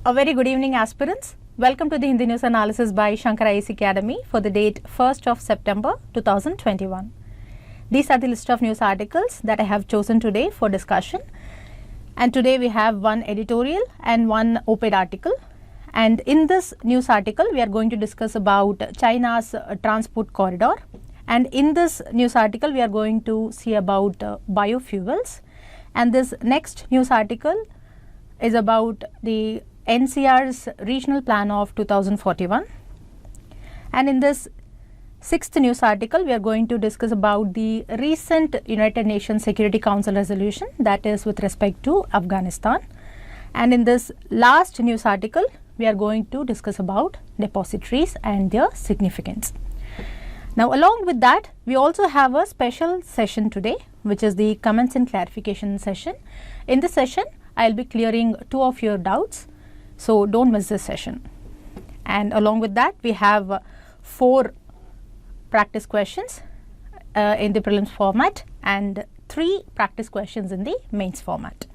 A very good evening, aspirants. Welcome to the Hindi News Analysis by Shankar IAS Academy for the date 1st of September 2021. These are the list of news articles that I have chosen today for discussion. And today we have one editorial and one op-ed article. And in this news article, we are going to discuss about China's transport corridor. And in this news article, we are going to see about biofuels. And this next news article is about the NCR's regional plan of 2041. And in this sixth news article, we are going to discuss about the recent United Nations Security Council resolution, that is with respect to Afghanistan. And in this last news article, we are going to discuss about depositories and their significance. Now, along with that, we also have a special session today, which is the comments and clarification session. In this session, I will be clearing 2 of your doubts. So, don't miss this session. And along with that, we have 4 practice questions in the prelims format and 3 practice questions in the mains format.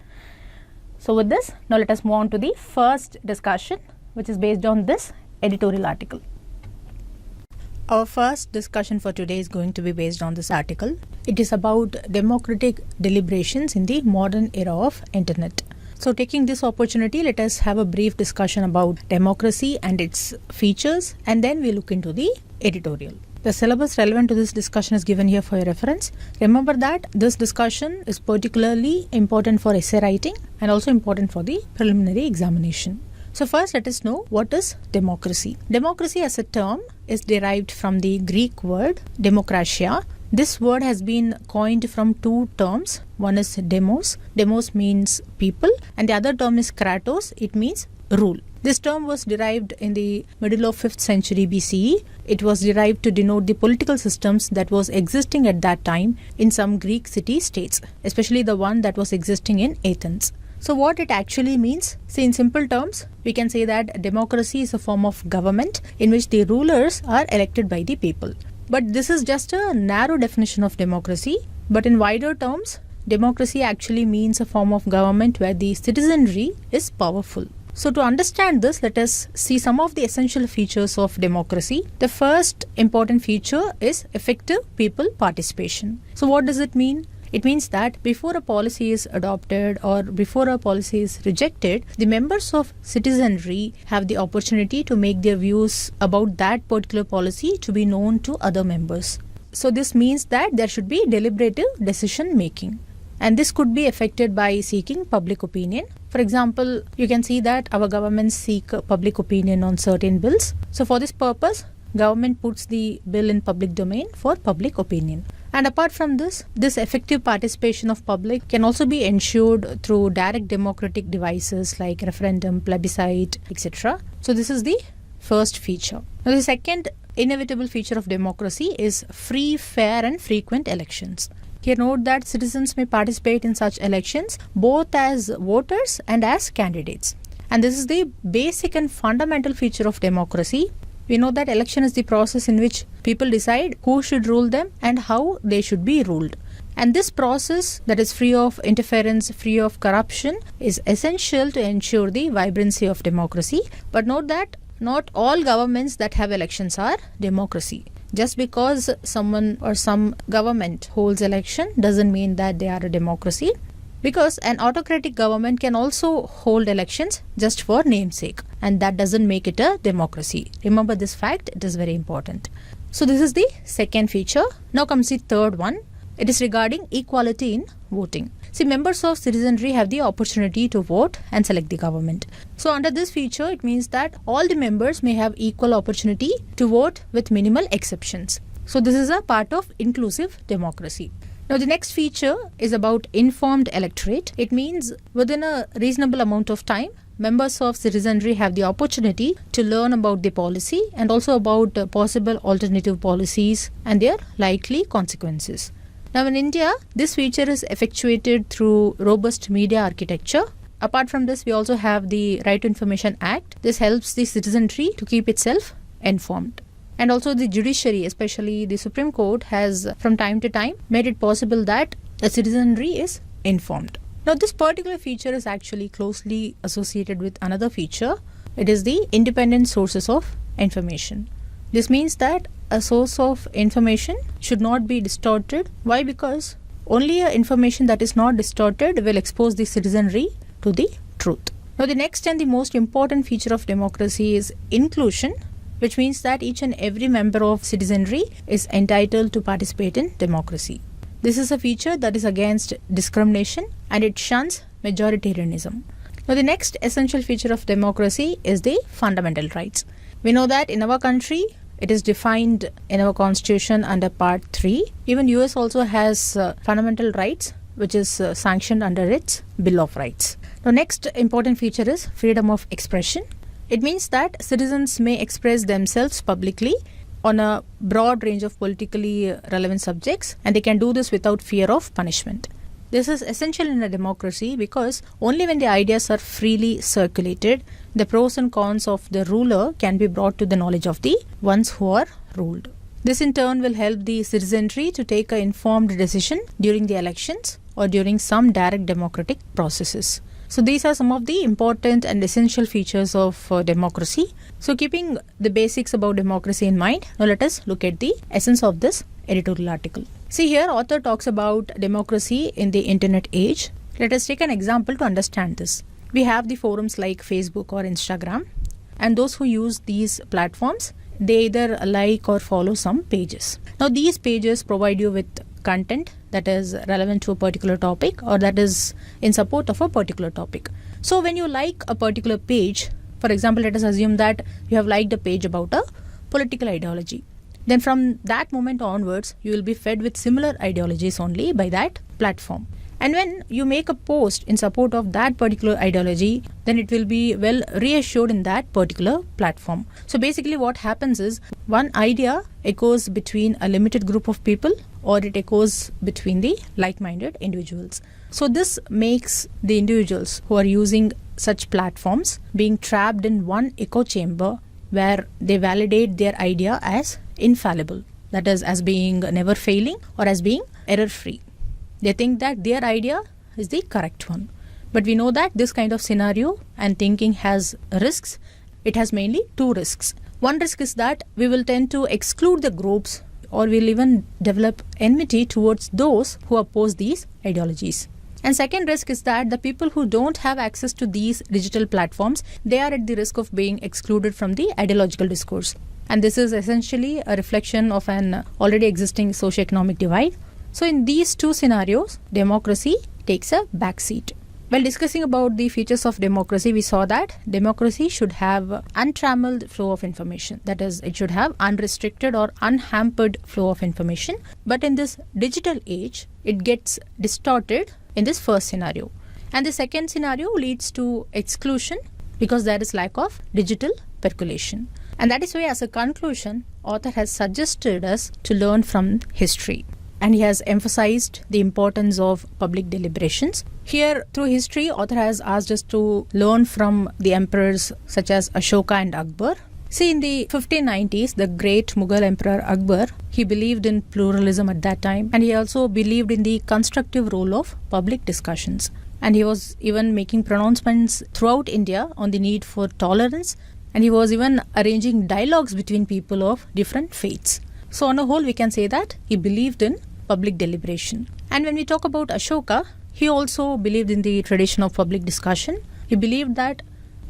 So, with this, now let us move on to the first discussion, which is based on this editorial article. Our first discussion for today is going to be based on this article. It is about democratic deliberations in the modern era of internet. So, taking this opportunity, let us have a brief discussion about democracy and its features, and then we look into the editorial. The syllabus relevant to this discussion is given here for your reference. Remember that this discussion is particularly important for essay writing and also important for the preliminary examination. So, first let us know what is democracy. Democracy as a term is derived from the Greek word demokratia. This word has been coined from 2 terms. One is demos. Demos means people, and the other term is kratos. It means rule. This term was derived in the middle of 5th century BCE. It was derived to denote the political systems that was existing at that time in some Greek city-states, especially the one that was existing in Athens. So what it actually means? See, in simple terms, we can say that democracy is a form of government in which the rulers are elected by the people. But this is just a narrow definition of democracy. But in wider terms, democracy actually means a form of government where the citizenry is powerful. So to understand this, let us see some of the essential features of democracy. The first important feature is effective people participation. So what does it mean? It means that before a policy is adopted or before a policy is rejected, the members of citizenry have the opportunity to make their views about that particular policy to be known to other members. So this means that there should be deliberative decision making. And this could be affected by seeking public opinion. For example, you can see that our governments seek public opinion on certain bills. So for this purpose, government puts the bill in public domain for public opinion. And apart from this, this effective participation of public can also be ensured through direct democratic devices like referendum, plebiscite, etc. So this is the first feature. Now the second inevitable feature of democracy is free, fair and frequent elections. Here note that citizens may participate in such elections both as voters and as candidates. And this is the basic and fundamental feature of democracy. We know that election is the process in which people decide who should rule them and how they should be ruled. And this process that is free of interference, free of corruption is essential to ensure the vibrancy of democracy. But note that not all governments that have elections are democracy. Just because someone or some government holds election doesn't mean that they are a democracy. Because an autocratic government can also hold elections just for namesake, and that doesn't make it a democracy. Remember this fact, it is very important. So this is the second feature. Now comes the third one. It is regarding equality in voting. See, members of citizenry have the opportunity to vote and select the government. So under this feature, it means that all the members may have equal opportunity to vote with minimal exceptions. So this is a part of inclusive democracy. Now the next feature is about informed electorate. It means within a reasonable amount of time, members of citizenry have the opportunity to learn about the policy and also about possible alternative policies and their likely consequences. Now in India, this feature is effectuated through robust media architecture. Apart from this, we also have the Right to Information Act. This helps the citizenry to keep itself informed. And also the judiciary, especially the Supreme Court, has from time to time made it possible that the citizenry is informed. Now, this particular feature is actually closely associated with another feature. It is the independent sources of information. This means that a source of information should not be distorted. Why? Because only information that is not distorted will expose the citizenry to the truth. Now, the next and the most important feature of democracy is inclusion, which means that each and every member of citizenry is entitled to participate in democracy. This is a feature that is against discrimination and it shuns majoritarianism. Now, the next essential feature of democracy is the fundamental rights. We know that in our country, it is defined in our constitution under part 3. Even US also has fundamental rights, which is sanctioned under its Bill of Rights. Now, next important feature is freedom of expression. It means that citizens may express themselves publicly on a broad range of politically relevant subjects, and they can do this without fear of punishment. This is essential in a democracy because only when the ideas are freely circulated, the pros and cons of the ruler can be brought to the knowledge of the ones who are ruled. This in turn will help the citizenry to take an informed decision during the elections or during some direct democratic processes. So these are some of the important and essential features of democracy. So keeping the basics about democracy in mind, now let us look at the essence of this editorial article. See here, author talks about democracy in the internet age. Let us take an example to understand this. We have the forums like Facebook or Instagram, and those who use these platforms, they either like or follow some pages. Now these pages provide you with content that is relevant to a particular topic or that is in support of a particular topic. So when you like a particular page, for example, let us assume that you have liked a page about a political ideology. Then from that moment onwards, you will be fed with similar ideologies only by that platform. And when you make a post in support of that particular ideology, then it will be well reassured in that particular platform. So basically what happens is one idea echoes between a limited group of people or it echoes between the like-minded individuals. So this makes the individuals who are using such platforms being trapped in one echo chamber where they validate their idea as infallible, that is, as being never failing or as being error-free. They think that their idea is the correct one. But we know that this kind of scenario and thinking has risks. It has mainly two risks. One risk is that we will tend to exclude the groups or we'll even develop enmity towards those who oppose these ideologies. And second risk is that the people who don't have access to these digital platforms, they are at the risk of being excluded from the ideological discourse. And this is essentially a reflection of an already existing socioeconomic divide. So in these two scenarios, democracy takes a backseat. While discussing about the features of democracy, we saw that democracy should have untrammeled flow of information. That is, it should have unrestricted or unhampered flow of information. But in this digital age, it gets distorted in this first scenario. And the second scenario leads to exclusion because there is lack of digital percolation. And that is why, as a conclusion, author has suggested us to learn from history. And he has emphasized the importance of public deliberations. Here, through history, author has asked us to learn from the emperors such as Ashoka and Akbar. See, in the 1590s, the great Mughal emperor Akbar, he believed in pluralism at that time, and he also believed in the constructive role of public discussions. And he was even making pronouncements throughout India on the need for tolerance, and he was even arranging dialogues between people of different faiths. So on a whole, we can say that he believed in public deliberation. And when we talk about Ashoka, he also believed in the tradition of public discussion. He believed that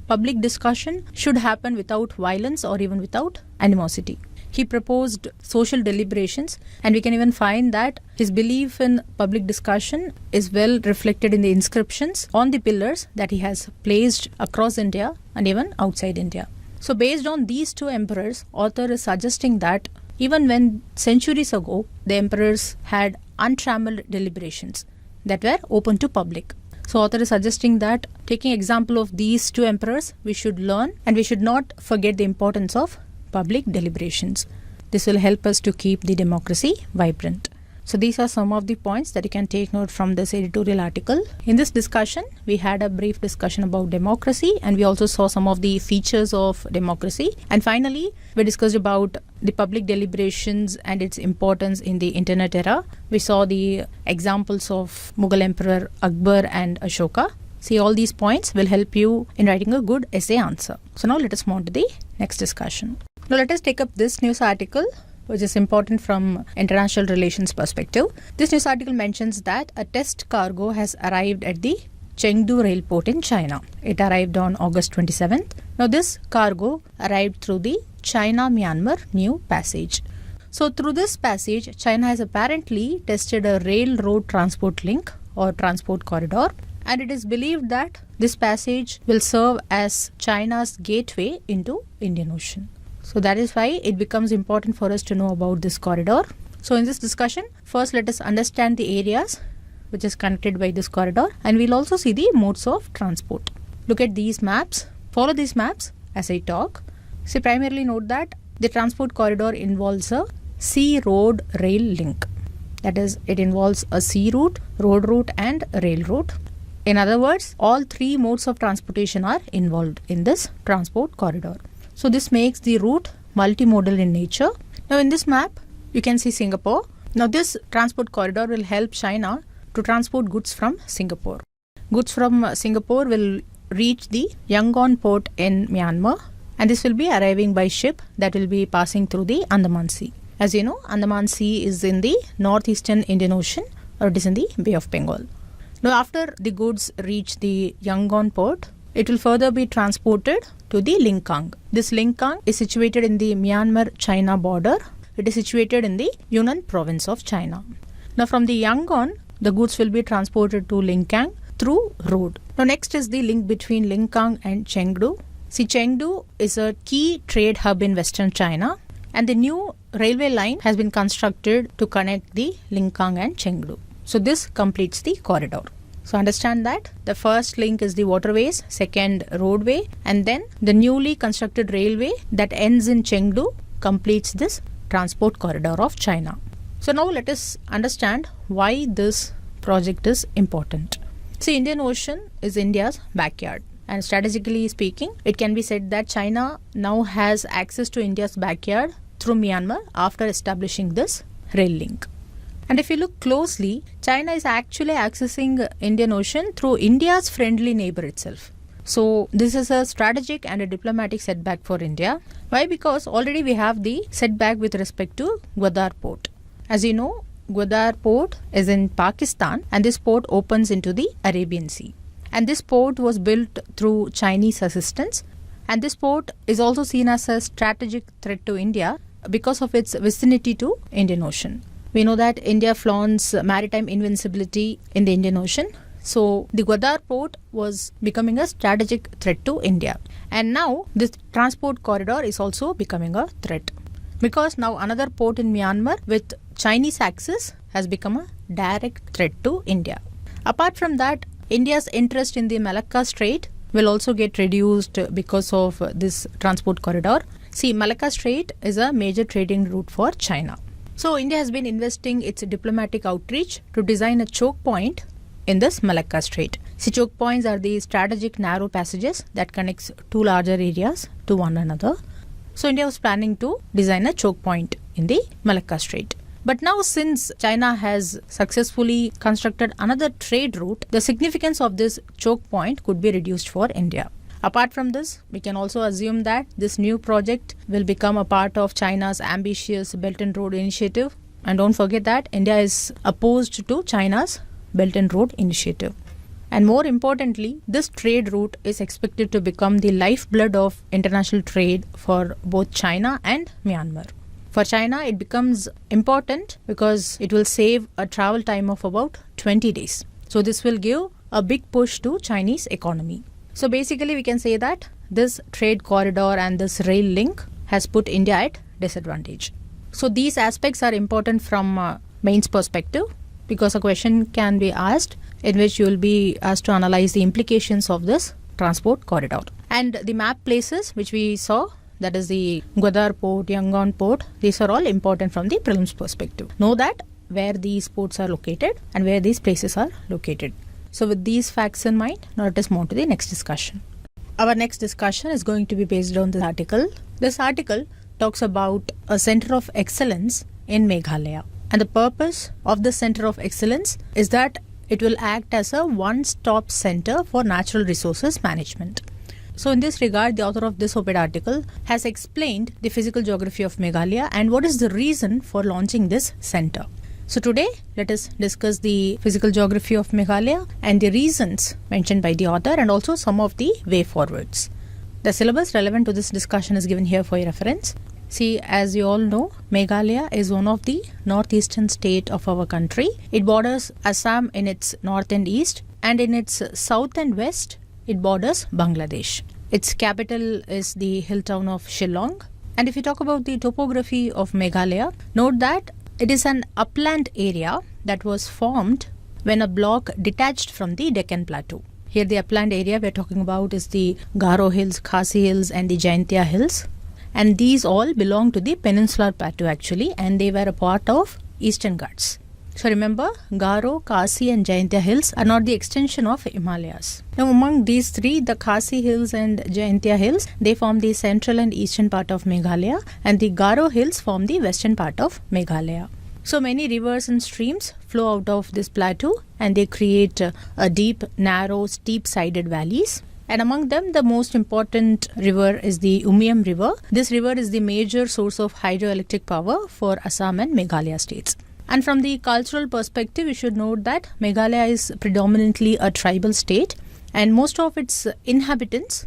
public discussion should happen without violence or even without animosity. He proposed social deliberations, and we can even find that his belief in public discussion is well reflected in the inscriptions on the pillars that he has placed across India and even outside India. So based on these two emperors, author is suggesting that even when centuries ago, the emperors had untrammeled deliberations that were open to public. So author is suggesting that taking example of these two emperors, we should learn and we should not forget the importance of public deliberations. This will help us to keep the democracy vibrant. So these are some of the points that you can take note from this editorial article. In this discussion, we had a brief discussion about democracy, and we also saw some of the features of democracy. And finally, we discussed about the public deliberations and its importance in the internet era. We saw the examples of Mughal Emperor Akbar and Ashoka. See, all these points will help you in writing a good essay answer. So now let us move on to the next discussion. Now let us take up this news article, which is important from international relations perspective. This news article mentions that a test cargo has arrived at the Chengdu rail port in China. It arrived on August 27th. Now this cargo arrived through the China-Myanmar New Passage. So through this passage, China has apparently tested a railroad transport link or transport corridor, and it is believed that this passage will serve as China's gateway into Indian Ocean. So that is why it becomes important for us to know about this corridor. So in this discussion, first let us understand the areas which is connected by this corridor, and we'll also see the modes of transport. Look at these maps. Follow these maps as I talk. So primarily note that the transport corridor involves a sea road rail link. That is, it involves a sea route, road route and rail route. In other words, all three modes of transportation are involved in this transport corridor. So this makes the route multimodal in nature. Now in this map, you can see Singapore. Now this transport corridor will help China to transport goods from Singapore. Goods from Singapore will reach the Yangon port in Myanmar, and this will be arriving by ship that will be passing through the Andaman Sea. As you know, Andaman Sea is in the northeastern Indian Ocean, or it is in the Bay of Bengal. Now after the goods reach the Yangon port, it will further be transported to the Linkang. This Linkang is situated in the Myanmar-China border. It is situated in the Yunnan province of China. Now from the Yangon, the goods will be transported to Linkang through road. Now next is the link between Linkang and Chengdu. See, Chengdu is a key trade hub in western China, and the new railway line has been constructed to connect the Linkang and Chengdu. So this completes the corridor. So understand that the first link is the waterways, second roadway, and then the newly constructed railway that ends in Chengdu completes this transport corridor of China. So now let us understand why this project is important. See, Indian Ocean is India's backyard, and strategically speaking, it can be said that China now has access to India's backyard through Myanmar after establishing this rail link. And if you look closely, China is actually accessing Indian Ocean through India's friendly neighbor itself. So this is a strategic and a diplomatic setback for India. Why? Because already we have the setback with respect to Gwadar port. As you know, Gwadar port is in Pakistan, and this port opens into the Arabian Sea. And this port was built through Chinese assistance, and this port is also seen as a strategic threat to India because of its vicinity to Indian Ocean. We know that India flaunts maritime invincibility in the Indian Ocean. So the Gwadar port was becoming a strategic threat to India. And now this transport corridor is also becoming a threat, because now another port in Myanmar with Chinese access has become a direct threat to India. Apart from that, India's interest in the Malacca Strait will also get reduced because of this transport corridor. See, Malacca Strait is a major trading route for China. So India has been investing its diplomatic outreach to design a choke point in this Malacca Strait. See, choke points are the strategic narrow passages that connects two larger areas to one another. So India was planning to design a choke point in the Malacca Strait. But now, since China has successfully constructed another trade route, the significance of this choke point could be reduced for India. Apart from this, we can also assume that this new project will become a part of China's ambitious Belt and Road Initiative. And don't forget that India is opposed to China's Belt and Road Initiative. And more importantly, this trade route is expected to become the lifeblood of international trade for both China and Myanmar. For China, it becomes important because it will save a travel time of about 20 days. So this will give a big push to Chinese economy. So basically, we can say that this trade corridor and this rail link has put India at disadvantage. So these aspects are important from mains perspective, because a question can be asked in which you will be asked to analyze the implications of this transport corridor. And the map places which we saw, that is the Gwadar port, Yangon port, these are all important from the prelims perspective. Know that where these ports are located and where these places are located. So with these facts in mind, now let us move to the next discussion. Our next discussion is going to be based on this article. This article talks about a center of excellence in Meghalaya. And the purpose of the center of excellence is that it will act as a one-stop center for natural resources management. So in this regard, the author of this op-ed article has explained the physical geography of Meghalaya and what is the reason for launching this center. So today, let us discuss the physical geography of Meghalaya and the reasons mentioned by the author and also some of the way forwards. The syllabus relevant to this discussion is given here for your reference. See, as you all know, Meghalaya is one of the northeastern state of our country. It borders Assam in its north and east, and in its south and west, it borders Bangladesh. Its capital is the hill town of Shillong. And if you talk about the topography of Meghalaya, note that it is an upland area that was formed when a block detached from the Deccan Plateau. Here the upland area we are talking about is the Garo Hills, Khasi Hills and the Jaintia Hills. And these all belong to the Peninsular Plateau actually, and they were a part of Eastern Ghats. So remember, Garo, Khasi and Jaintia Hills are not the extension of Himalayas. Now among these three, the Khasi Hills and Jaintia Hills, they form the central and eastern part of Meghalaya, and the Garo Hills form the western part of Meghalaya. So many rivers and streams flow out of this plateau and they create a deep, narrow, steep-sided valleys. And among them, the most important river is the Umiam River. This river is the major source of hydroelectric power for Assam and Meghalaya states. And from the cultural perspective, we should note that Meghalaya is predominantly a tribal state and most of its inhabitants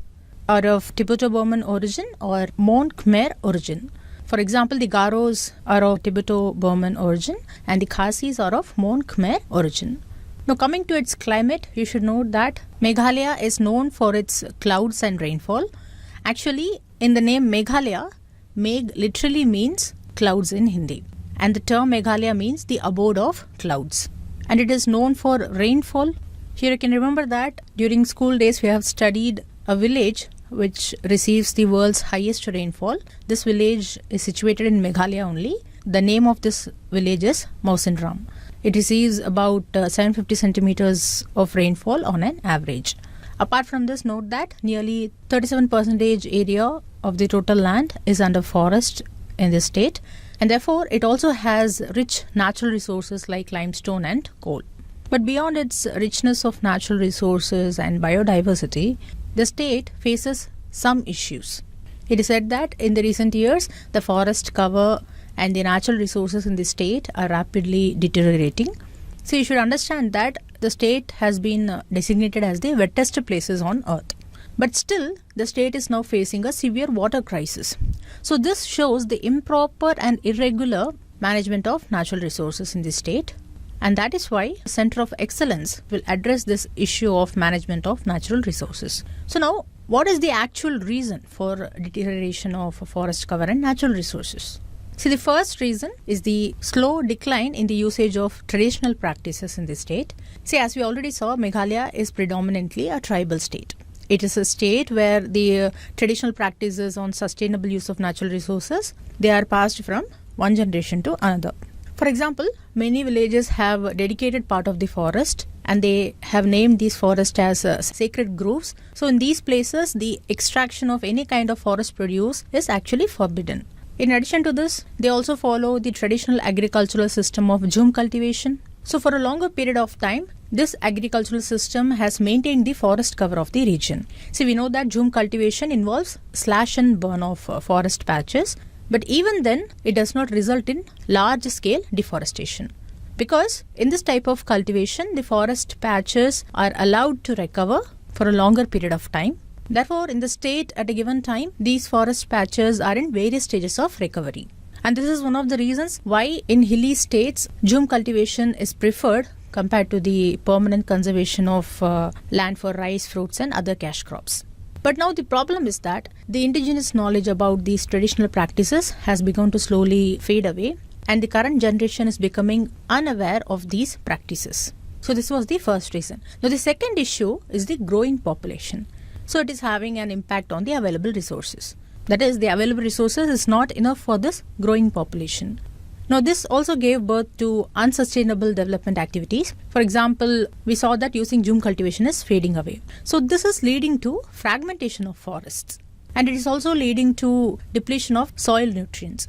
are of Tibeto-Burman origin or Mon Khmer origin. For example, the Garos are of Tibeto-Burman origin and the Khasis are of Mon Khmer origin. Now coming to its climate, you should note that Meghalaya is known for its clouds and rainfall. Actually, in the name Meghalaya, Megh literally means clouds in Hindi. And the term Meghalaya means the abode of clouds. And it is known for rainfall. Here you can remember that during school days we have studied a village which receives the world's highest rainfall. This village is situated in Meghalaya only. The name of this village is Mausinram. It receives about 750 centimeters of rainfall on an average. Apart from this, note that nearly 37% area of the total land is under forest in this state, and therefore it also has rich natural resources like limestone and coal. But beyond its richness of natural resources and biodiversity, the state faces some issues. It is said that in the recent years, the forest cover and the natural resources in the state are rapidly deteriorating. So you should understand that the state has been designated as the wettest places on earth. But still, the state is now facing a severe water crisis. So this shows the improper and irregular management of natural resources in the state. And that is why Center of Excellence will address this issue of management of natural resources. So now, what is the actual reason for deterioration of forest cover and natural resources? See, the first reason is the slow decline in the usage of traditional practices in the state. See, as we already saw, Meghalaya is predominantly a tribal state. It is a state where the traditional practices on sustainable use of natural resources, they are passed from one generation to another. For example, many villages have a dedicated part of the forest and they have named these forests as sacred groves. So in these places, the extraction of any kind of forest produce is actually forbidden. In addition to this, they also follow the traditional agricultural system of jhum cultivation. So for a longer period of time, this agricultural system has maintained the forest cover of the region. See, we know that jhum cultivation involves slash and burn of forest patches. But even then, it does not result in large-scale deforestation. Because in this type of cultivation, the forest patches are allowed to recover for a longer period of time. Therefore, in the state at a given time, these forest patches are in various stages of recovery. And this is one of the reasons why in hilly states, jhum cultivation is preferred compared to the permanent conservation of land for rice, fruits and other cash crops. But now the problem is that the indigenous knowledge about these traditional practices has begun to slowly fade away and the current generation is becoming unaware of these practices. So this was the first reason. Now the second issue is the growing population. So it is having an impact on the available resources. That is, the available resources is not enough for this growing population. Now this also gave birth to unsustainable development activities. For example, we saw that using jhum cultivation is fading away. So this is leading to fragmentation of forests. and it is also leading to depletion of soil nutrients.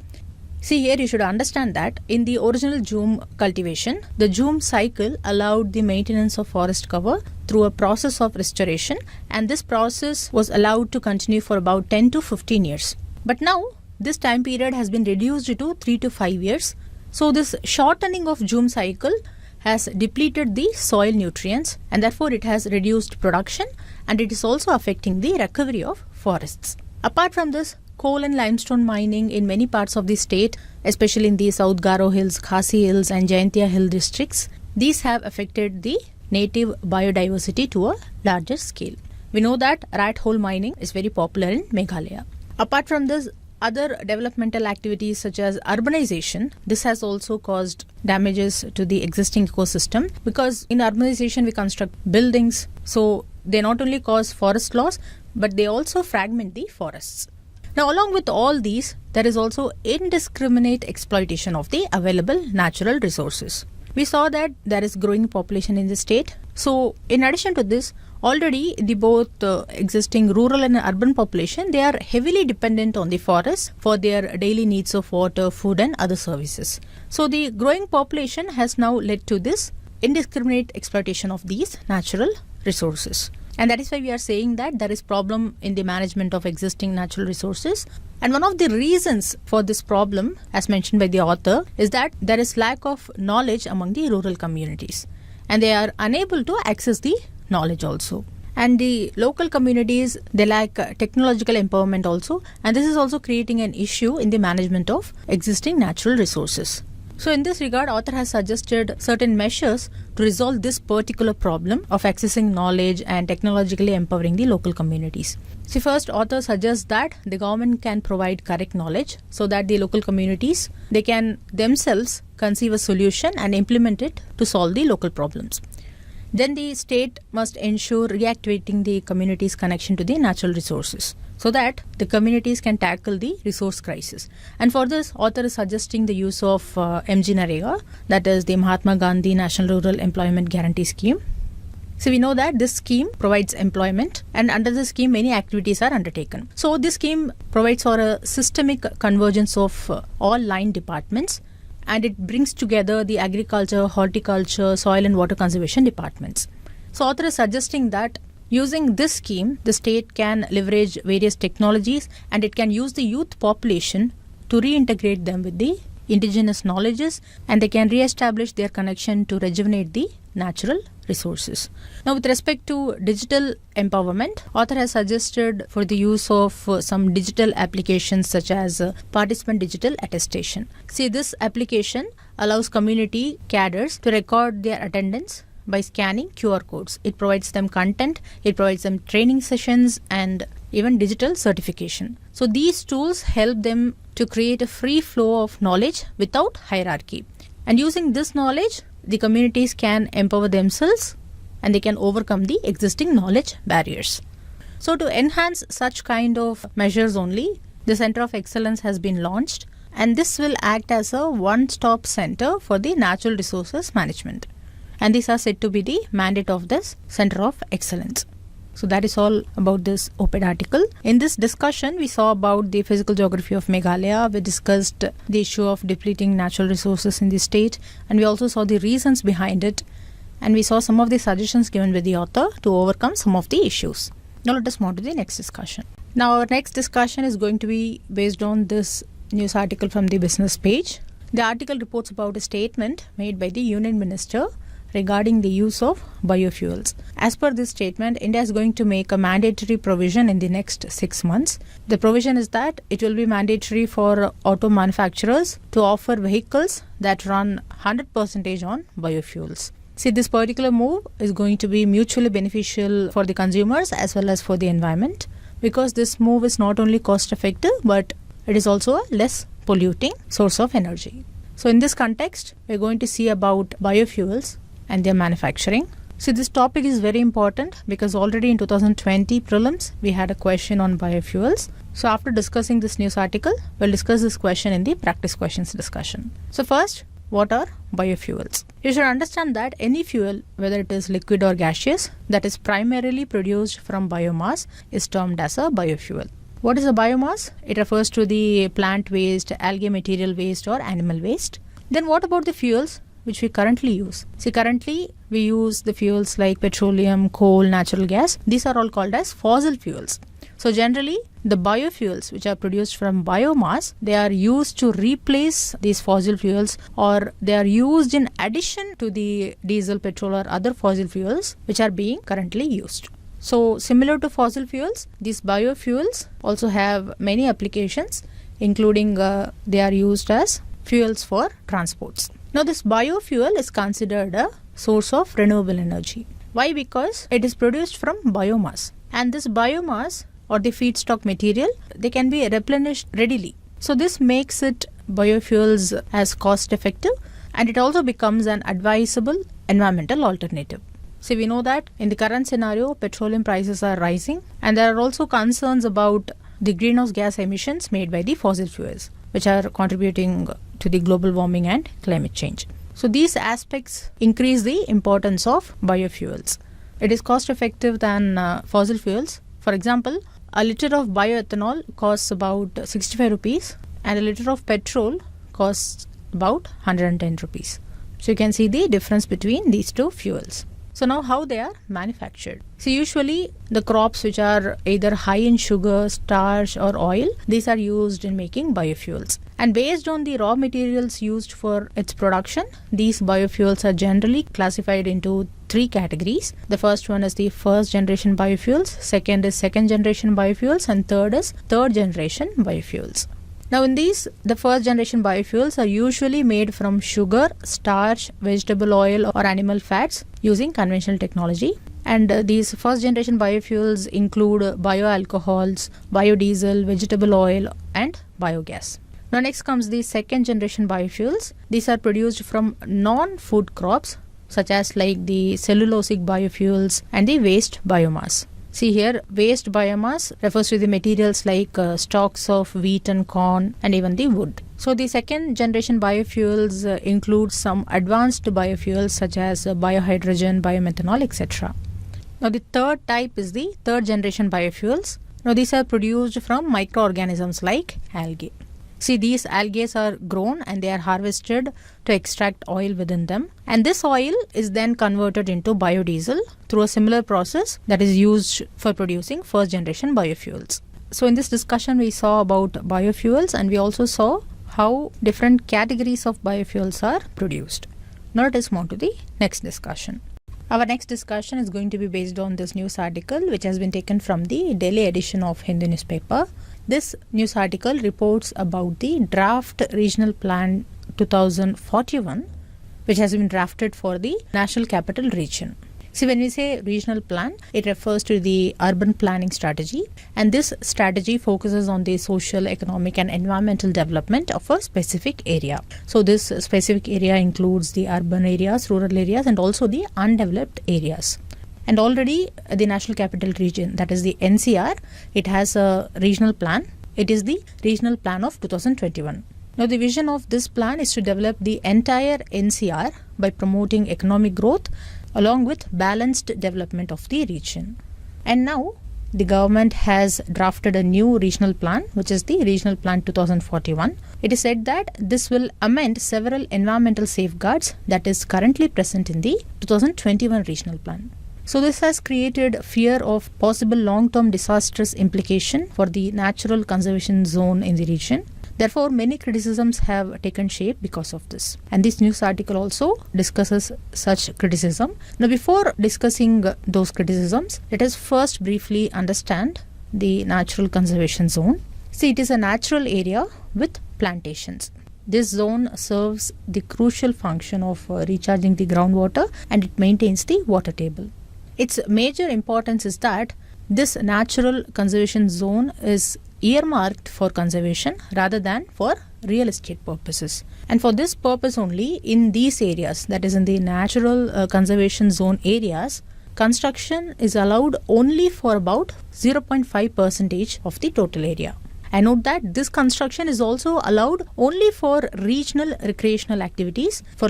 See here, you should understand that in the original Zoom cultivation, the Zoom cycle allowed the maintenance of forest cover through a process of restoration, and this process was allowed to continue for about 10 to 15 years. But now, this time period has been reduced to 3 to 5 years. So this shortening of Zoom cycle has depleted the soil nutrients, and therefore it has reduced production, and it is also affecting the recovery of forests. Apart from this, coal and limestone mining in many parts of the state, especially in the South Garo Hills, Khasi Hills and Jaintia Hill districts, these have affected the native biodiversity to a larger scale. We know that rat hole mining is very popular in Meghalaya. Apart from this, other developmental activities such as urbanization, this has also caused damages to the existing ecosystem, because in urbanization we construct buildings, so they not only cause forest loss but they also fragment the forests. Now, along with all these, there is also indiscriminate exploitation of the available natural resources. We saw that there is growing population in the state. So, in addition to this, already the both existing rural and urban population, they are heavily dependent on the forest for their daily needs of water, food and other services. So, the growing population has now led to this indiscriminate exploitation of these natural resources. And that is why we are saying that there is problem in the management of existing natural resources. And one of the reasons for this problem, as mentioned by the author, is that there is lack of knowledge among the rural communities, and they are unable to access the knowledge also. And the local communities, they lack technological empowerment also, and this is also creating an issue in the management of existing natural resources. So in this regard, author has suggested certain measures to resolve this particular problem of accessing knowledge and technologically empowering the local communities. See, first, author suggests that the government can provide correct knowledge so that the local communities, they can themselves conceive a solution and implement it to solve the local problems. Then the state must ensure reactivating the community's connection to the natural resources, so that the communities can tackle the resource crisis. And for this, author is suggesting the use of MGNREGA, that is the Mahatma Gandhi National Rural Employment Guarantee Scheme. So we know that this scheme provides employment, and under the scheme many activities are undertaken. So this scheme provides for a systemic convergence of all line departments, and it brings together the agriculture, horticulture, soil and water conservation departments. So author is suggesting that using this scheme, the state can leverage various technologies, and it can use the youth population to reintegrate them with the indigenous knowledges, and they can re-establish their connection to rejuvenate the natural resources. Now, with respect to digital empowerment, author has suggested for the use of some digital applications such as participant digital attestation. See, this application allows community cadres to record their attendance by scanning QR codes. It provides them content, it provides them training sessions and even digital certification. So these tools help them to create a free flow of knowledge without hierarchy. And using this knowledge, the communities can empower themselves and they can overcome the existing knowledge barriers. So to enhance such kind of measures only, the Center of Excellence has been launched, and this will act as a one-stop center for the natural resources management. And these are said to be the mandate of this Center of Excellence. So that is all about this op-ed article. In this discussion, we saw about the physical geography of Meghalaya. We discussed the issue of depleting natural resources in the state, and we also saw the reasons behind it. And we saw some of the suggestions given by the author to overcome some of the issues. Now let us move to the next discussion. Now our next discussion is going to be based on this news article from the business page. The article reports about a statement made by the Union Minister regarding the use of biofuels. As per this statement, India is going to make a mandatory provision in the next 6 months. The provision is that it will be mandatory for auto manufacturers to offer vehicles that run 100% on biofuels. See, this particular move is going to be mutually beneficial for the consumers as well as for the environment, because this move is not only cost effective but it is also a less polluting source of energy. So in this context, we are going to see about biofuels and their manufacturing. See, this topic is very important because already in 2020 prelims, we had a question on biofuels. So after discussing this news article, we'll discuss this question in the practice questions discussion. So first, what are biofuels? You should understand that any fuel, whether it is liquid or gaseous, that is primarily produced from biomass is termed as a biofuel. What is a biomass? It refers to the plant waste, algae material waste or animal waste. Then what about the fuels which we currently use? See, currently we use the fuels like petroleum, coal, natural gas. These are all called as fossil fuels. So generally, the biofuels which are produced from biomass, they are used to replace these fossil fuels, or they are used in addition to the diesel, petrol or other fossil fuels which are being currently used. So similar to fossil fuels, these biofuels also have many applications, including they are used as fuels for transports. Now this biofuel is considered a source of renewable energy. Why? Because it is produced from biomass, and this biomass or the feedstock material, they can be replenished readily. So this makes it biofuels as cost effective, and it also becomes an advisable environmental alternative. So we know that in the current scenario, petroleum prices are rising, and there are also concerns about the greenhouse gas emissions made by the fossil fuels, which are contributing to the global warming and climate change. So these aspects increase the importance of biofuels. It is cost effective than fossil fuels. For example, a liter of bioethanol costs about 65 rupees and a liter of petrol costs about 110 rupees. So you can see the difference between these two fuels. So now how they are manufactured. So usually the crops which are either high in sugar, starch or oil, these are used in making biofuels. And based on the raw materials used for its production, these biofuels are generally classified into three categories. The first one is the first generation biofuels, second is second generation biofuels, and third is third generation biofuels. Now in these, the first generation biofuels are usually made from sugar, starch, vegetable oil or animal fats using conventional technology. And these first generation biofuels include bioalcohols, biodiesel, vegetable oil and biogas. Now next comes the second generation biofuels. These are produced from non-food crops such as like the cellulosic biofuels and the waste biomass. See here, waste biomass refers to the materials like stalks of wheat and corn and even the wood. So the second generation biofuels include some advanced biofuels such as biohydrogen, biomethanol, etc. Now the third type is the third generation biofuels. Now these are produced from microorganisms like algae. See, these algae are grown and they are harvested to extract oil within them. And this oil is then converted into biodiesel through a similar process that is used for producing first generation biofuels. So in this discussion, we saw about biofuels and we also saw how different categories of biofuels are produced. Now let us move to the next discussion. Our next discussion is going to be based on this news article which has been taken from the daily edition of Hindu newspaper. This news article reports about the draft regional plan 2041 which has been drafted for the National Capital Region. See, when we say regional plan, it refers to the urban planning strategy, and this strategy focuses on the social, economic and environmental development of a specific area. So this specific area includes the urban areas, rural areas and also the undeveloped areas. And already the National Capital Region, that is the NCR, it has a regional plan. It is the regional plan of 2021. Now the vision of this plan is to develop the entire NCR by promoting economic growth along with balanced development of the region. And now the government has drafted a new regional plan, which is the Regional Plan 2041. It is said that this will amend several environmental safeguards that is currently present in the 2021 regional plan. So this has created fear of possible long-term disastrous implication for the natural conservation zone in the region. Therefore, many criticisms have taken shape because of this. And this news article also discusses such criticism. Now, before discussing those criticisms, let us first briefly understand the natural conservation zone. See, it is a natural area with plantations. This zone serves the crucial function of recharging the groundwater and it maintains the water table. Its major importance is that this natural conservation zone is earmarked for conservation rather than for real estate purposes. And for this purpose only, in these areas, that is in the natural conservation zone areas, construction is allowed only for about 0.5% of the total area. And note that this construction is also allowed only for regional recreational activities, for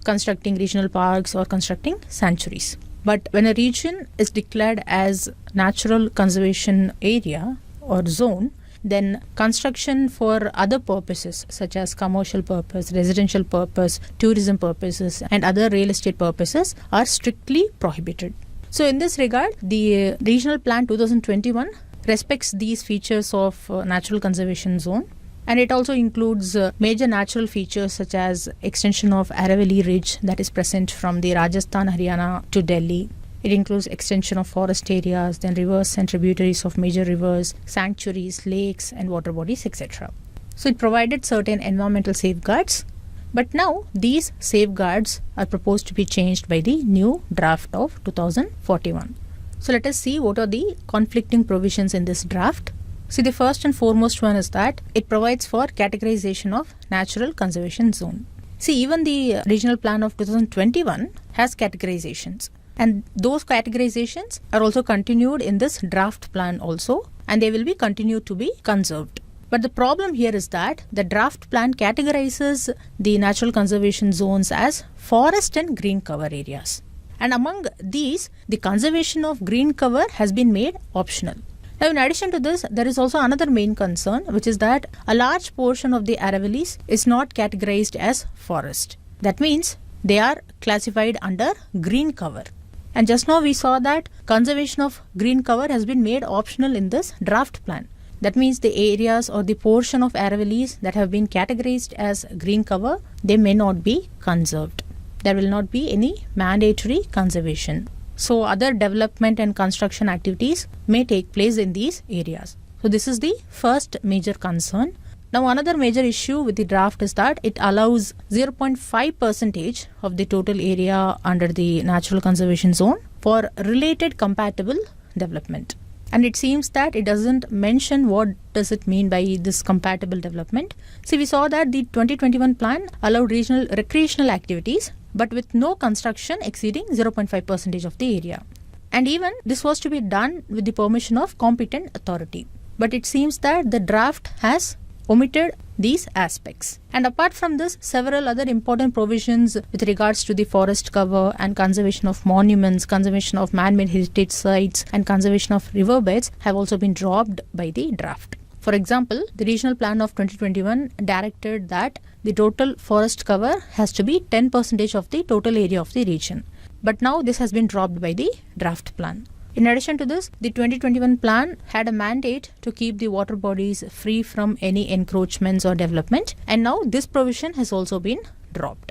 constructing regional parks or constructing sanctuaries. But when a region is declared as natural conservation area, or zone, then construction for other purposes such as commercial purpose, residential purpose, tourism purposes and other real estate purposes are strictly prohibited. So in this regard, the Regional Plan 2021 respects these features of natural conservation zone, and it also includes major natural features such as extension of Aravalli Ridge that is present from the Rajasthan, Haryana to Delhi. It includes extension of forest areas, then rivers and tributaries of major rivers, sanctuaries, lakes and water bodies, etc. So it provided certain environmental safeguards, but now these safeguards are proposed to be changed by the new draft of 2041. So let us see what are the conflicting provisions in this draft. See, the first and foremost one is that it provides for categorization of natural conservation zone. See, even the Regional Plan of 2021 has categorizations. And those categorizations are also continued in this draft plan also, and they will be continued to be conserved. But the problem here is that the draft plan categorizes the natural conservation zones as forest and green cover areas. And among these, the conservation of green cover has been made optional. Now, in addition to this, there is also another main concern, which is that a large portion of the Aravallis is not categorized as forest. That means they are classified under green cover. And just now we saw that conservation of green cover has been made optional in this draft plan. That means the areas or the portion of Aravallis that have been categorized as green cover, they may not be conserved. There will not be any mandatory conservation. So other development and construction activities may take place in these areas. So this is the first major concern. Now another major issue with the draft is that it allows 0.5% of the total area under the natural conservation zone for related compatible development. And it seems that it doesn't mention what does it mean by this compatible development. See, we saw that the 2021 plan allowed regional recreational activities, but with no construction exceeding 0.5% of the area. And even this was to be done with the permission of competent authority. But it seems that the draft has omitted these aspects. And apart from this, several other important provisions with regards to the forest cover and conservation of monuments, conservation of man-made heritage sites and conservation of riverbeds have also been dropped by the draft. For example, the Regional Plan of 2021 directed that the total forest cover has to be 10% of the total area of the region. But now this has been dropped by the draft plan. In addition to this, the 2021 plan had a mandate to keep the water bodies free from any encroachments or development, and now this provision has also been dropped.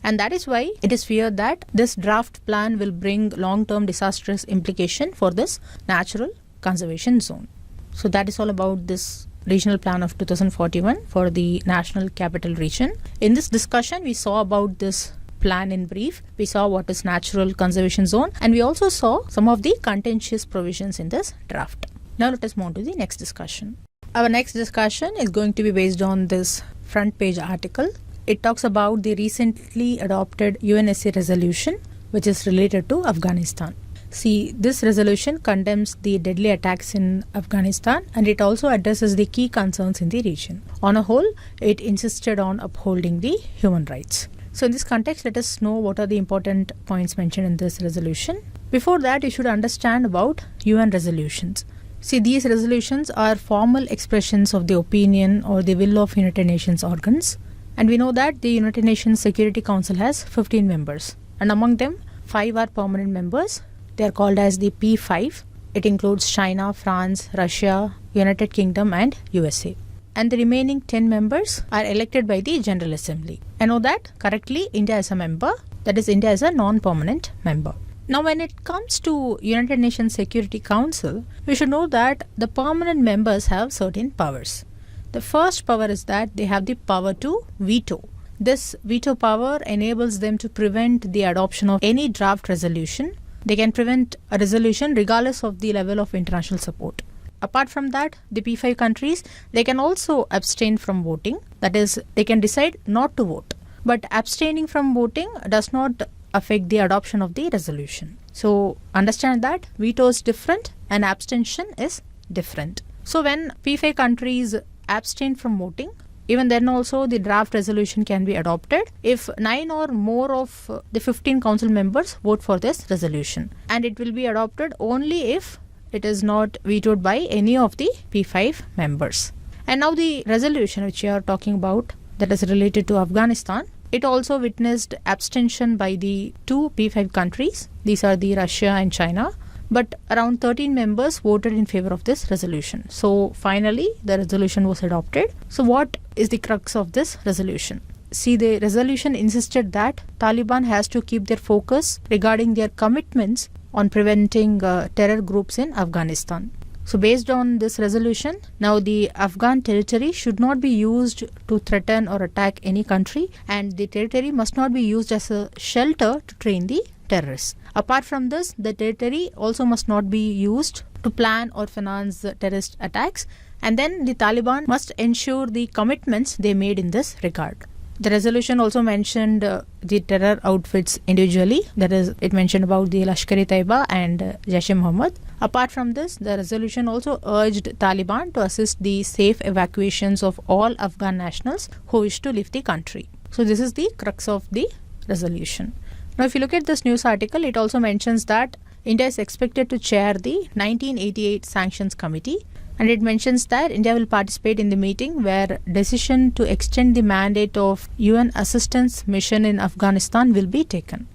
And that is why it is feared that this draft plan will bring long-term disastrous implication for this natural conservation zone. So that is all about this Regional Plan of 2041 for the National Capital Region. In this discussion, we saw about this plan in brief. We saw what is natural conservation zone, and we also saw some of the contentious provisions in this draft. Now let us move on to the next discussion. Our next discussion is going to be based on this front page article. It talks about the recently adopted UNSC resolution which is related to Afghanistan. See, this resolution condemns the deadly attacks in Afghanistan, and it also addresses the key concerns in the region. On a whole, it insisted on upholding the human rights. So in this context, let us know what are the important points mentioned in this resolution. Before that, you should understand about UN resolutions. See, these resolutions are formal expressions of the opinion or the will of United Nations organs. And we know that the United Nations Security Council has 15 members. And among them, 5 are permanent members. They are called as the P5. It includes China, France, Russia, United Kingdom and USA. And the remaining 10 members are elected by the General Assembly. I know that correctly India is a member, that is India is a non-permanent member. Now when it comes to United Nations Security Council, we should know that the permanent members have certain powers. The first power is that they have the power to veto. This veto power enables them to prevent the adoption of any draft resolution. They can prevent a resolution regardless of the level of international support. Apart from that, the P5 countries, they can also abstain from voting. That is, they can decide not to vote. But abstaining from voting does not affect the adoption of the resolution. So understand that veto is different and abstention is different. So when P5 countries abstain from voting, even then also the draft resolution can be adopted if 9 or more of the 15 council members vote for this resolution. And it will be adopted only if it is not vetoed by any of the P5 members. And now the resolution which we are talking about, that is related to Afghanistan, it also witnessed abstention by the two P5 countries. These are the Russia and China. But around 13 members voted in favor of this resolution. So finally, the resolution was adopted. So what is the crux of this resolution? See, the resolution insisted that Taliban has to keep their focus regarding their commitments on preventing terror groups in Afghanistan. So based on this resolution, now the Afghan territory should not be used to threaten or attack any country, and the territory must not be used as a shelter to train the terrorists. Apart from this, the territory also must not be used to plan or finance terrorist attacks, and then the Taliban must ensure the commitments they made in this regard. The resolution also mentioned the terror outfits individually, that is, it mentioned about the Lashkar-e-Taiba and Jaish-e-Mohammed. Apart from this, the resolution also urged Taliban to assist the safe evacuations of all Afghan nationals who wish to leave the country. So this is the crux of the resolution. Now, if you look at this news article, it also mentions that India is expected to chair the 1988 Sanctions Committee, and it mentions that India will participate in the meeting where decision to extend the mandate of UN assistance mission in Afghanistan will be taken.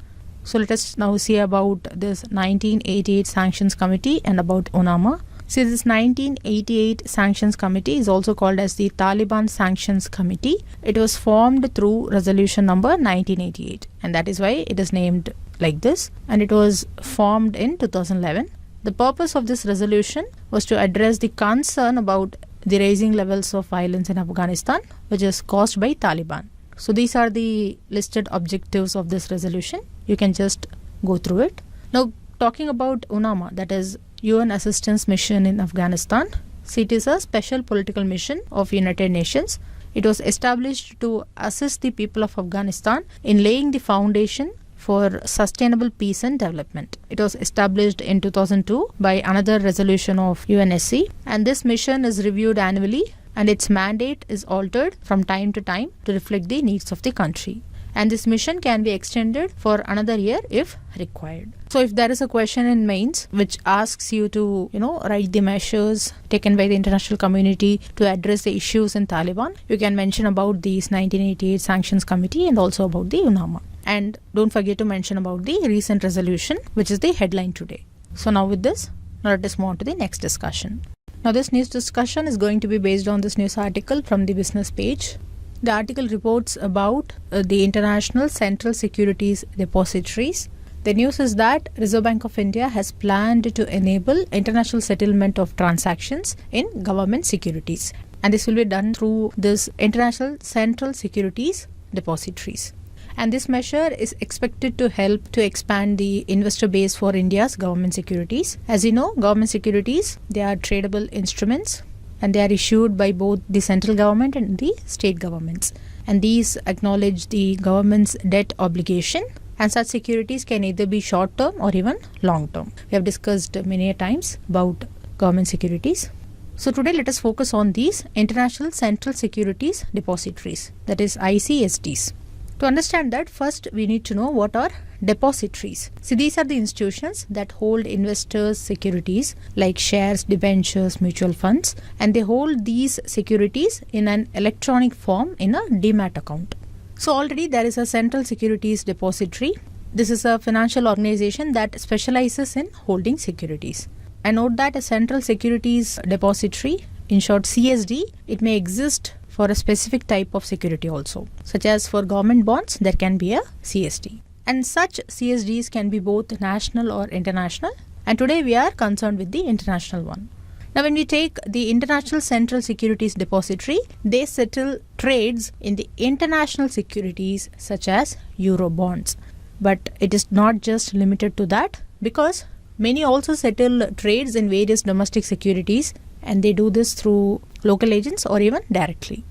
So let us now see about this 1988 Sanctions Committee and about UNAMA. See, this 1988 Sanctions Committee is also called as the Taliban Sanctions Committee. It was formed through resolution number 1988, and that is why it is named like this, and it was formed in 2011. The purpose of this resolution was to address the concern about the rising levels of violence in Afghanistan, which is caused by Taliban. So these are the listed objectives of this resolution. You can just go through it. Now, talking about UNAMA, that is UN Assistance Mission in Afghanistan. So it is a special political mission of United Nations. It was established to assist the people of Afghanistan in laying the foundation for sustainable peace and development. It was established in 2002 by another resolution of UNSC, and this mission is reviewed annually, and its mandate is altered from time to time to reflect the needs of the country. And this mission can be extended for another year if required. So if there is a question in mains which asks you to, write the measures taken by the international community to address the issues in Taliban, you can mention about these 1988 Sanctions Committee and also about the UNAMA. And don't forget to mention about the recent resolution, which is the headline today. So now with this, now let us move on to the next discussion. Now this news discussion is going to be based on this news article from the business page. The article reports about the International Central Securities Depositories. The news is that Reserve Bank of India has planned to enable international settlement of transactions in government securities. And this will be done through this International Central Securities Depositories. And this measure is expected to help to expand the investor base for India's government securities. As you know, government securities, they are tradable instruments, and they are issued by both the central government and the state governments. And these acknowledge the government's debt obligation, and such securities can either be short term or even long term. We have discussed many times about government securities. So today let us focus on these International Central Securities Depositories, that is ICSDs. To understand that, first we need to know what are depositories. See, these are the institutions that hold investors' securities like shares, debentures, mutual funds, and they hold these securities in an electronic form in a demat account. So already there is a Central Securities Depository. This is a financial organization that specializes in holding securities. And note that a Central Securities Depository, in short CSD, it may exist for a specific type of security also, such as for government bonds, there can be a CSD. And such CSDs can be both national or international, and today we are concerned with the international one. Now when we take the International Central Securities Depository, they settle trades in the international securities such as Euro bonds. But it is not just limited to that, because many also settle trades in various domestic securities, and they do this through local agents or even directly.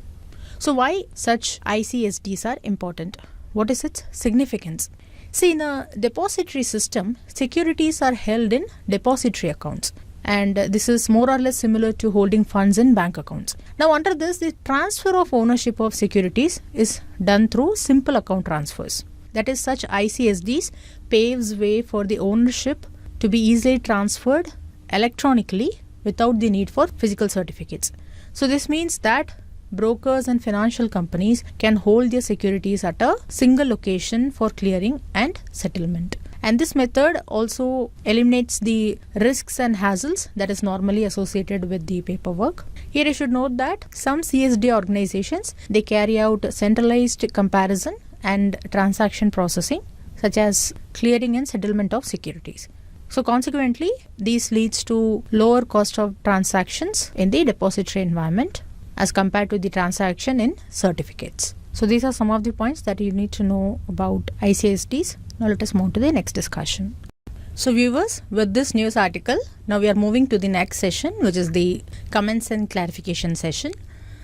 So why such ICSDs are important? What is its significance? See, in a depository system, securities are held in depository accounts, and this is more or less similar to holding funds in bank accounts. Now under this, the transfer of ownership of securities is done through simple account transfers. That is, such ICSDs paves way for the ownership to be easily transferred electronically without the need for physical certificates. So this means that brokers and financial companies can hold their securities at a single location for clearing and settlement. And this method also eliminates the risks and hassles that is normally associated with the paperwork. Here you should note that some CSD organizations, they carry out centralized comparison and transaction processing, such as clearing and settlement of securities. So consequently, this leads to lower cost of transactions in the depository environment as compared to the transaction in certificates. So these are some of the points that you need to know about ICSDs. Now let us move to the next discussion. So viewers, with this news article, now we are moving to the next session, which is the comments and clarification session.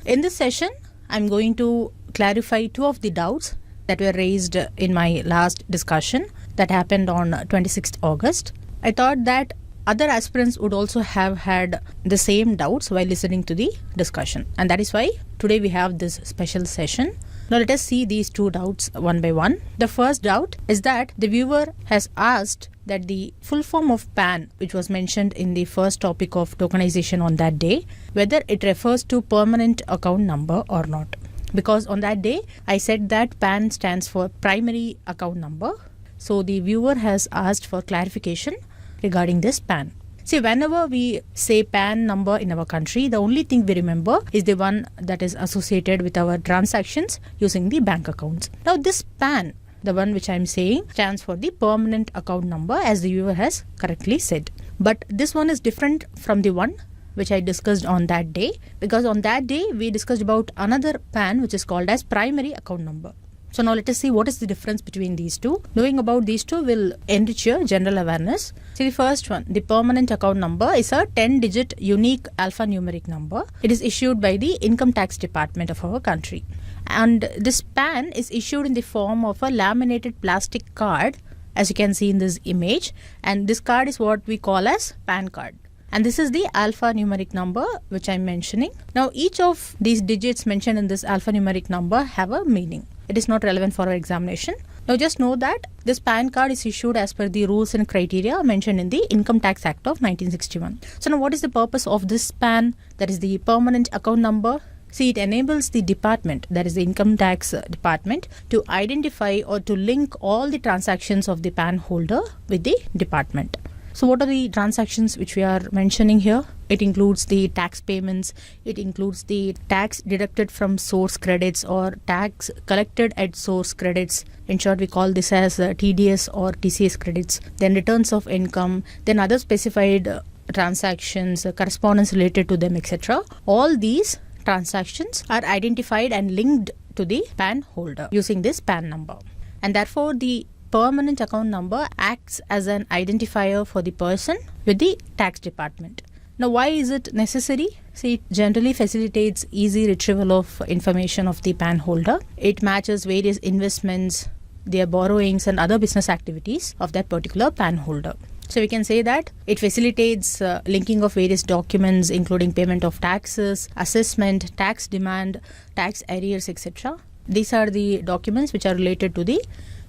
In this session, I'm going to clarify two of the doubts that were raised in my last discussion that happened on 26th August. I thought that other aspirants would also have had the same doubts while listening to the discussion, and that is why today we have this special session. Now let us see these two doubts one by one. The first doubt is that the viewer has asked that the full form of PAN, which was mentioned in the first topic of tokenization on that day, whether it refers to permanent account number or not. Because on that day, I said that PAN stands for primary account number. So the viewer has asked for clarification regarding this PAN. See, whenever we say PAN number in our country, the only thing we remember is the one that is associated with our transactions using the bank accounts. Now this PAN, the one which I am saying, stands for the permanent account number, as the viewer has correctly said. But this one is different from the one which I discussed on that day, because on that day we discussed about another PAN which is called as primary account number. So now let us see what is the difference between these two. Knowing about these two will enrich your general awareness. See, the first one, the permanent account number, is a 10-digit unique alphanumeric number. It is issued by the Income Tax Department of our country. And this PAN is issued in the form of a laminated plastic card, as you can see in this image. And this card is what we call as PAN card. And this is the alphanumeric number which I am mentioning. Now each of these digits mentioned in this alphanumeric number have a meaning. It is not relevant for our examination. Now just know that this PAN card is issued as per the rules and criteria mentioned in the Income Tax Act of 1961. So now what is the purpose of this PAN, that is the permanent account number? See, it enables the department, that is the Income Tax Department, to identify or to link all the transactions of the PAN holder with the department. So what are the transactions which we are mentioning here? It includes the tax payments, it includes the tax deducted from source credits or tax collected at source credits. In short, we call this as TDS or TCS credits. Then returns of income, then other specified transactions, correspondence related to them, etc. All these transactions are identified and linked to the PAN holder using this PAN number. And therefore, the permanent account number acts as an identifier for the person with the tax department. Now, why is it necessary? See, it generally facilitates easy retrieval of information of the PAN holder. It matches various investments, their borrowings and other business activities of that particular PAN holder. So we can say that it facilitates linking of various documents, including payment of taxes, assessment, tax demand, tax arrears, etc. These are the documents which are related to the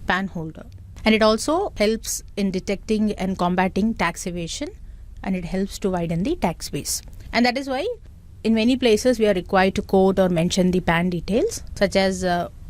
PAN holder. And it also helps in detecting and combating tax evasion, and it helps to widen the tax base. And that is why in many places we are required to quote or mention the PAN details, such as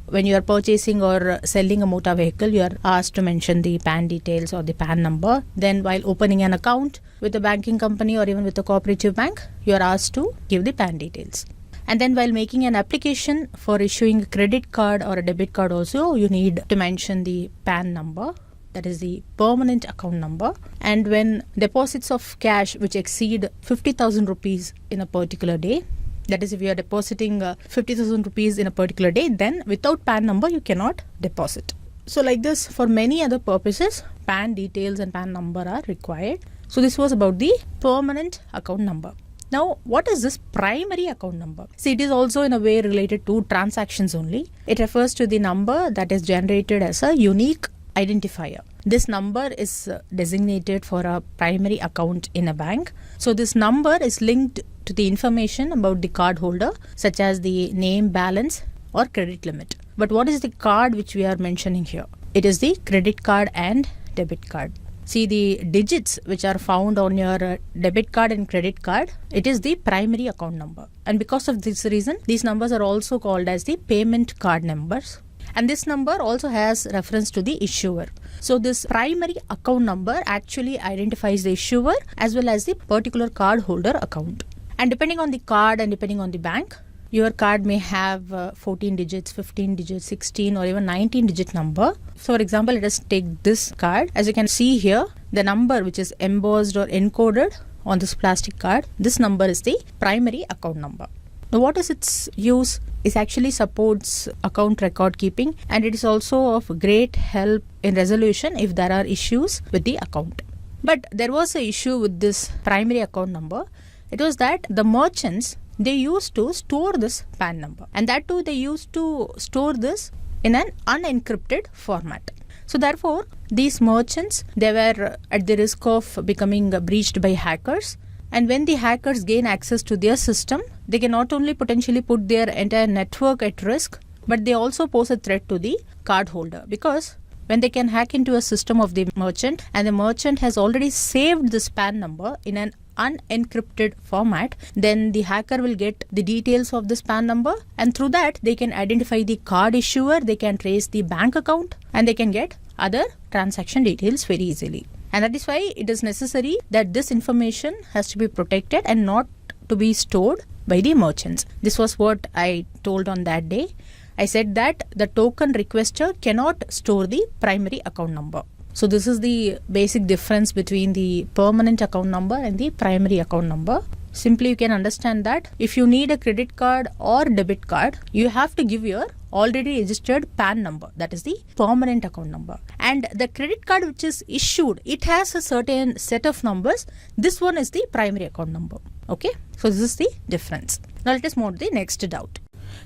when you are purchasing or selling a motor vehicle, you are asked to mention the PAN details or the PAN number. Then while opening an account with a banking company or even with a cooperative bank, you are asked to give the PAN details. And then while making an application for issuing a credit card or a debit card also, you need to mention the PAN number, that is the permanent account number. And when deposits of cash which exceed 50,000 rupees in a particular day, that is if you are depositing 50,000 rupees in a particular day, then without PAN number you cannot deposit. So like this, for many other purposes, PAN details and PAN number are required. So this was about the permanent account number. Now, what is this primary account number? See, it is also in a way related to transactions only. It refers to the number that is generated as a unique identifier. This number is designated for a primary account in a bank. So this number is linked to the information about the card holder, such as the name, balance or credit limit. But what is the card which we are mentioning here? It is the credit card and debit card. see the digits which are found on your debit card and credit card, it is the primary account number. And because of this reason, these numbers are also called as the payment card numbers. And this number also has reference to the issuer. So this primary account number actually identifies the issuer as well as the particular card holder account. And depending on the card and depending on the bank, your card may have 14 digits, 15 digits, 16 or even 19 digit number. So for example, let us take this card. As you can see here, the number which is embossed or encoded on this plastic card, this number is the primary account number. Now what is its use? It actually supports account record keeping, and it is also of great help in resolution if there are issues with the account. But there was an issue with this primary account number. It was that the merchants, they used to store this PAN number, and that too they used to store this in an unencrypted format. So therefore, these merchants, they were at the risk of becoming breached by hackers. And when the hackers gain access to their system, they can not only potentially put their entire network at risk, but they also pose a threat to the card holder, because when they can hack into a system of the merchant and the merchant has already saved this PAN number in an unencrypted format, then the hacker will get the details of this PAN number, and through that they can identify the card issuer, they can trace the bank account, and they can get other transaction details very easily. And that is why it is necessary that this information has to be protected and not to be stored by the merchants. This was what I told on that day. I said that the token requester cannot store the primary account number. So this is the basic difference between the permanent account number and the primary account number. Simply you can understand that if you need a credit card or debit card, you have to give your already registered PAN number, that is the permanent account number. And the credit card which is issued, it has a certain set of numbers. This one is the primary account number. Okay, so this is the difference. Now let us move to the next doubt.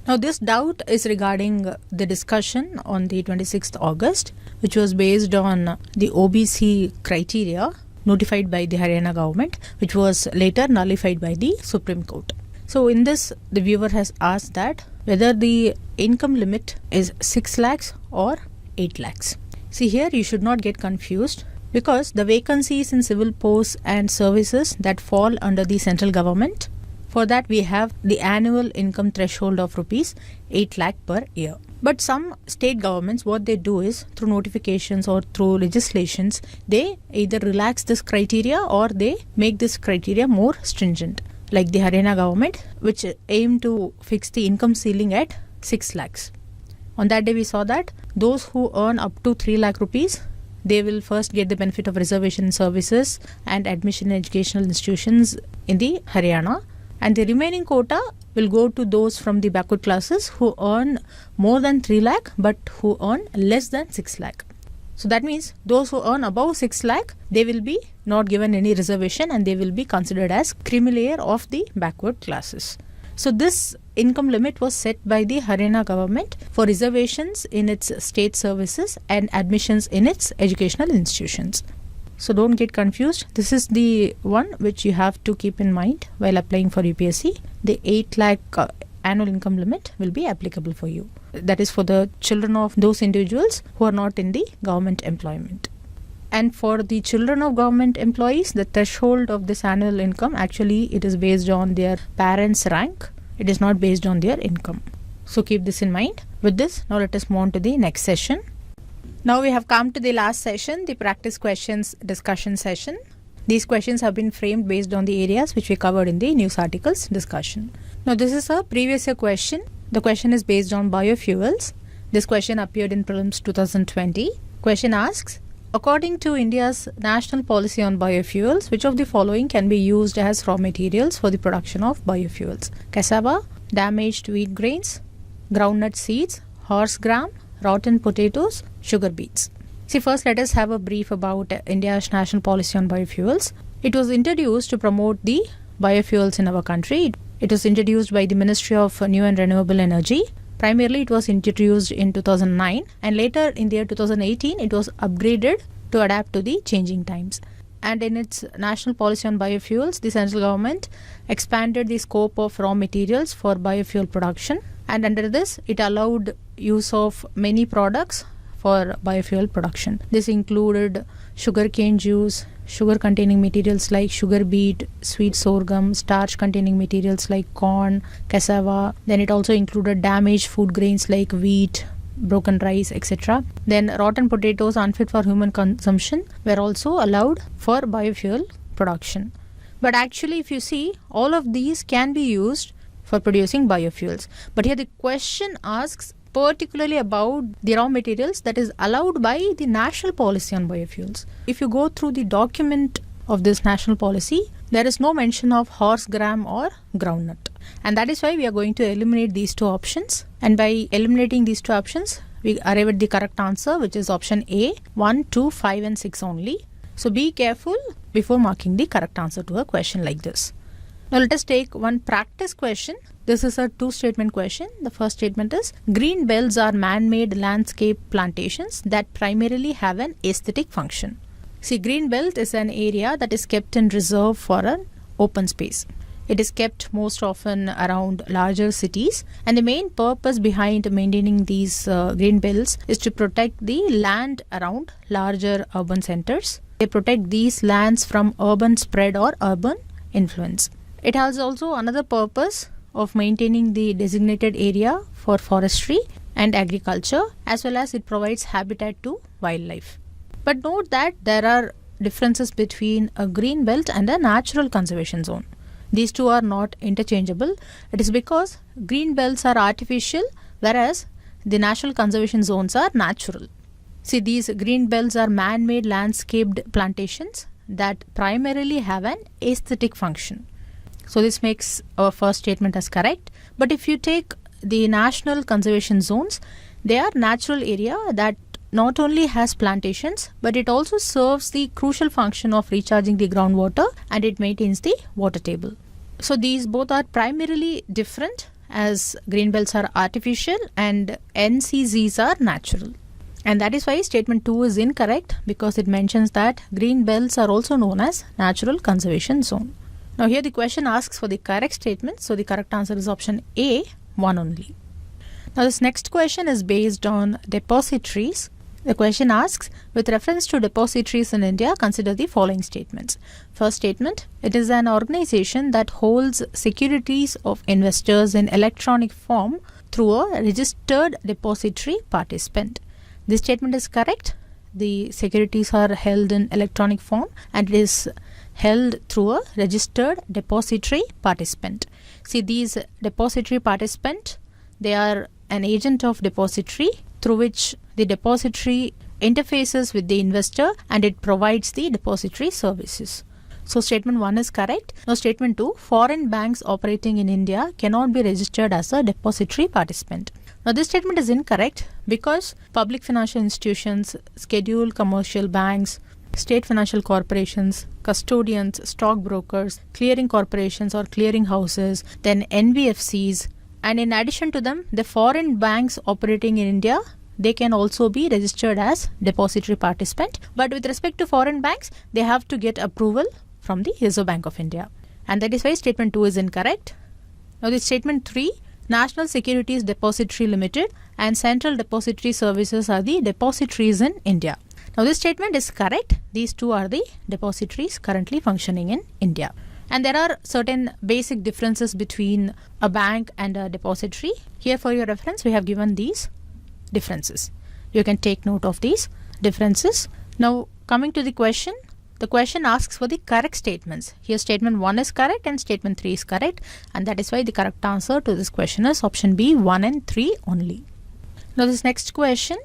Now this doubt is regarding the discussion on the 26th August, which was based on the OBC criteria notified by the Haryana government, which was later nullified by the Supreme Court. So in this, the viewer has asked that whether the income limit is 6 lakhs or 8 lakhs. See here, you should not get confused, because the vacancies in civil posts and services that fall under the central government, for that we have the annual income threshold of rupees 8 lakh per year. But some state governments, what they do is through notifications or through legislations, they either relax this criteria or they make this criteria more stringent. Like the Haryana government, which aim to fix the income ceiling at 6 lakhs. On that day we saw that those who earn up to 3 lakh rupees, they will first get the benefit of reservation services and admission in educational institutions in the Haryana. And the remaining quota will go to those from the backward classes who earn more than 3 lakh but who earn less than 6 lakh. So that means those who earn above 6 lakh, they will be not given any reservation and they will be considered as creamy layer of the backward classes. So this income limit was set by the Haryana government for reservations in its state services and admissions in its educational institutions. So don't get confused. This is the one which you have to keep in mind while applying for UPSC. The 8 lakh annual income limit will be applicable for you. That is for the children of those individuals who are not in the government employment. And for the children of government employees, the threshold of this annual income, actually it is based on their parents' rank. It is not based on their income. So keep this in mind. With this, now let us move on to the next session. Now we have come to the last session, the practice questions discussion session. These questions have been framed based on the areas which we covered in the news articles discussion. Now this is a previous year question. The question is based on biofuels. This question appeared in Prelims 2020. Question asks, according to India's national policy on biofuels, which of the following can be used as raw materials for the production of biofuels? Cassava, damaged wheat grains, groundnut seeds, horse gram, rotten potatoes, sugar beets. See, first let us have a brief about India's national policy on biofuels. It was introduced to promote the biofuels in our country. It was introduced by the Ministry of New and Renewable Energy. Primarily, it was introduced in 2009 and later in the year 2018, it was upgraded to adapt to the changing times. And in its national policy on biofuels, the central government expanded the scope of raw materials for biofuel production. And under this, it allowed use of many products for biofuel production. This included sugarcane juice, sugar containing materials like sugar beet, sweet sorghum, starch containing materials like corn, cassava. Then it also included damaged food grains like wheat, broken rice, etc. Then rotten potatoes unfit for human consumption were also allowed for biofuel production. But actually, if you see, all of these can be used for producing biofuels. But here the question asks particularly about the raw materials that is allowed by the national policy on biofuels. If you go through the document of this national policy, there is no mention of horse gram or groundnut. And that is why we are going to eliminate these two options. And by eliminating these two options, we arrive at the correct answer, which is option A, 1, 2, 5 and 6 only. So be careful before marking the correct answer to a question like this. Now let us take one practice question. This is a two-statement question. The first statement is, green belts are man-made landscape plantations that primarily have an aesthetic function. See, green belt is an area that is kept in reserve for an open space. It is kept most often around larger cities, and the main purpose behind maintaining these green belts is to protect the land around larger urban centers. They protect these lands from urban spread or urban influence. It has also another purpose of maintaining the designated area for forestry and agriculture, as well as it provides habitat to wildlife. But note that there are differences between a green belt and a natural conservation zone. These two are not interchangeable. It is because green belts are artificial, whereas the national conservation zones are natural. See, these green belts are man-made landscaped plantations that primarily have an aesthetic function. So this makes our first statement as correct. But if you take the national conservation zones, they are natural area that not only has plantations, but it also serves the crucial function of recharging the groundwater, and it maintains the water table. So these both are primarily different, as green belts are artificial and NCZs are natural. And that is why statement 2 is incorrect, because it mentions that green belts are also known as natural conservation zone. Now here the question asks for the correct statement, so the correct answer is option A, 1 only. Now this next question is based on depositories. The question asks, with reference to depositories in India, consider the following statements. First statement, it is an organization that holds securities of investors in electronic form through a registered depository participant. This statement is correct. The securities are held in electronic form and it is held through a registered depository participant. See, these depository participant, they are an agent of depository through which the depository interfaces with the investor and it provides the depository services. So statement 1 is correct. Now statement 2, foreign banks operating in India cannot be registered as a depository participant. Now this statement is incorrect because public financial institutions, scheduled commercial banks, state financial corporations, custodians, stockbrokers, clearing corporations or clearing houses, then NBFCs, and in addition to them, the foreign banks operating in India, they can also be registered as depository participant. But with respect to foreign banks, they have to get approval from the Reserve Bank of India. And that is why statement 2 is incorrect. Now the statement 3, National Securities Depository Limited and Central Depository Services are the depositories in India. Now this statement is correct. These two are the depositories currently functioning in India. And there are certain basic differences between a bank and a depository. Here for your reference, we have given these differences. You can take note of these differences. Now coming to the question asks for the correct statements. Here statement 1 is correct and statement 3 is correct, and that is why the correct answer to this question is option B, 1 and 3 only. Now this next question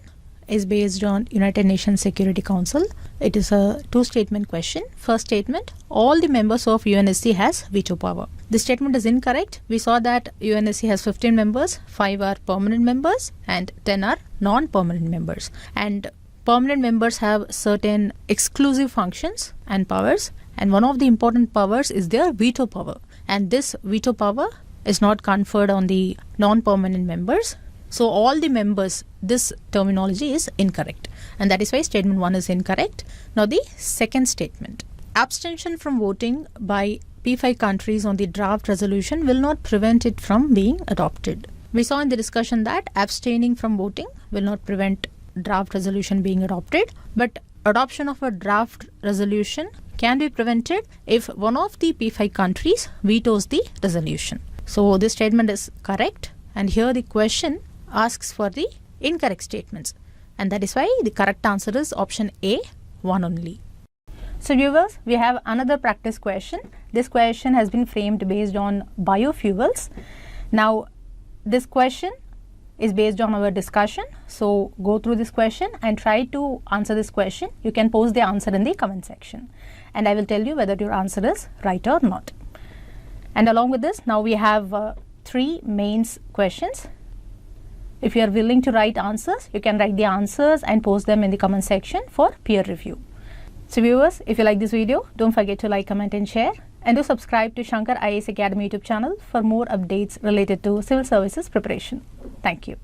is based on United Nations Security Council. It is a two-statement question. First statement, all the members of UNSC has veto power. This statement is incorrect. We saw that UNSC has 15 members, 5 are permanent members and 10 are non-permanent members. And permanent members have certain exclusive functions and powers, and one of the important powers is their veto power. And this veto power is not conferred on the non-permanent members. So all the members, this terminology is incorrect, and that is why statement 1 is incorrect. Now the second statement, abstention from voting by P5 countries on the draft resolution will not prevent it from being adopted. We saw in the discussion that abstaining from voting will not prevent draft resolution being adopted, but adoption of a draft resolution can be prevented if one of the P5 countries vetoes the resolution. So this statement is correct, and here the question asks for the incorrect statements, and that is why the correct answer is option A, one only. So viewers, we have another practice question. This question has been framed based on biofuels. Now this question is based on our discussion. So go through this question and try to answer this question. You can post the answer in the comment section, and I will tell you whether your answer is right or not. And along with this, now we have 3 mains questions. If you are willing to write answers, you can write the answers and post them in the comment section for peer review. So viewers, if you like this video, don't forget to like, comment and share, and do subscribe to Shankar IAS Academy YouTube channel for more updates related to civil services preparation. Thank you.